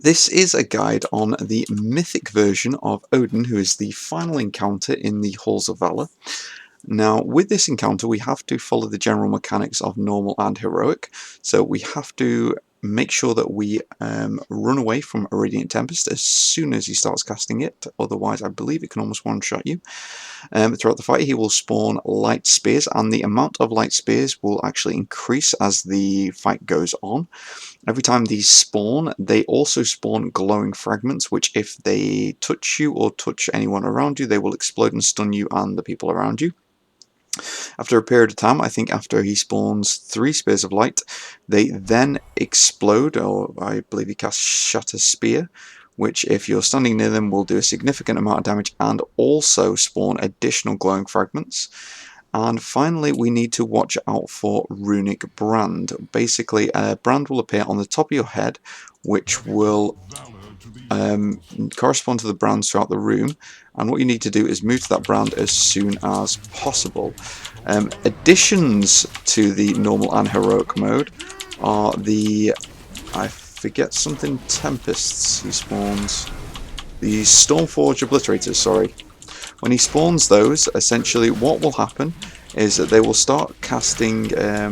This is a guide on the Mythic version of Odyn, who is the final encounter in the Halls of Valor. Now, with this encounter, we have to follow the general mechanics of normal and heroic. So we have to make sure that we run away from a Radiant Tempest as soon as he starts casting it. Otherwise, I believe it can almost one-shot you. Throughout the fight, he will spawn light spears, and the amount of light spears will actually increase as the fight goes on. Every time these spawn, they also spawn glowing fragments, which if they touch you or touch anyone around you, they will explode and stun you and the people around you. After a period of time, I think after he spawns 3 spears of light, they then explode, or I believe he casts Shatter Spear, which if you're standing near them will do a significant amount of damage and also spawn additional glowing fragments. And finally, we need to watch out for Runic Brand. Basically, a brand will appear on the top of your head, which will correspond to the brands throughout the room. And what you need to do is move to that brand as soon as possible. Additions to the normal and heroic mode are the, I forget something, Tempests he spawns. The Stormforge Obliterators, sorry. When he spawns those, essentially what will happen is that they will start casting, I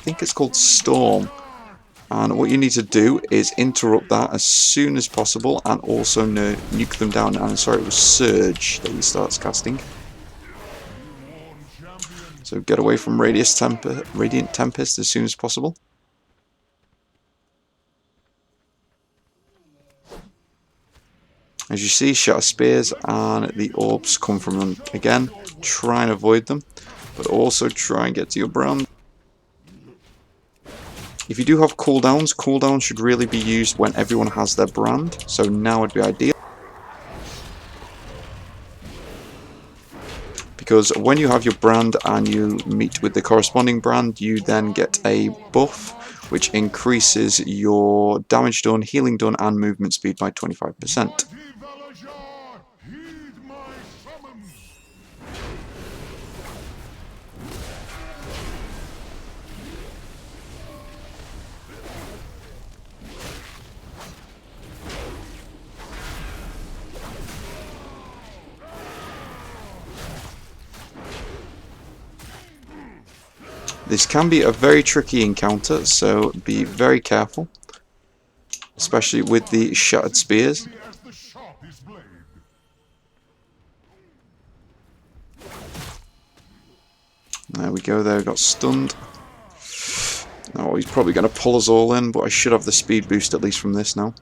think it's called Storm. And what you need to do is interrupt that as soon as possible and also nuke them down. And I'm sorry, it was Surge that he starts casting. So get away from Radiant Tempest as soon as possible. As you see, Shatter Spears and the orbs come from them again. Try and avoid them, but also try and get to your brand. If you do have cooldowns should really be used when everyone has their brand, so now would be ideal. Because when you have your brand and you meet with the corresponding brand, you then get a buff, which increases your damage done, healing done, and movement speed by 25%. This can be a very tricky encounter, so be very careful, especially with the Shattered Spears. There we go, there, got stunned. Oh, he's probably going to pull us all in, but I should have the speed boost at least from this now.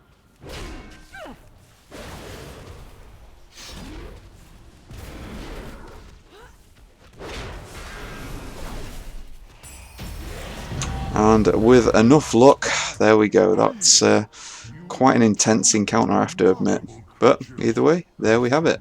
And with enough luck, there we go. That's quite an intense encounter, I have to admit. But either way, there we have it.